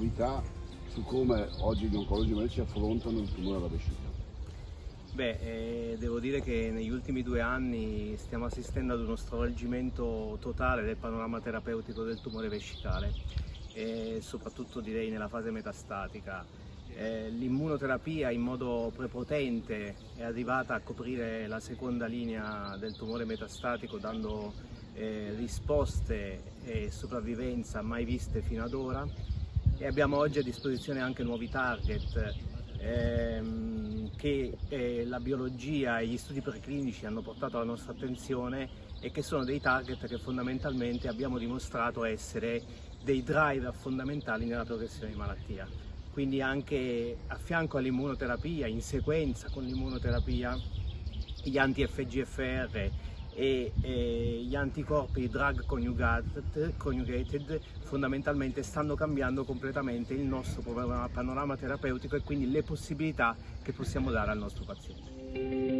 novità su come oggi gli oncologi medici affrontano il tumore alla vescica? Devo dire che negli ultimi 2 anni stiamo assistendo ad uno stravolgimento totale del panorama terapeutico del tumore vescicale e soprattutto direi nella fase metastatica. L'immunoterapia in modo prepotente è arrivata a coprire la seconda linea del tumore metastatico dando risposte e sopravvivenza mai viste fino ad ora, e abbiamo oggi a disposizione anche nuovi target che la biologia e gli studi preclinici hanno portato alla nostra attenzione e che sono dei target che fondamentalmente abbiamo dimostrato essere dei driver fondamentali nella progressione di malattia. Quindi anche a fianco all'immunoterapia, in sequenza con l'immunoterapia, gli anti-FGFR e gli anticorpi drug conjugated fondamentalmente stanno cambiando completamente il nostro panorama terapeutico e quindi le possibilità che possiamo dare al nostro paziente.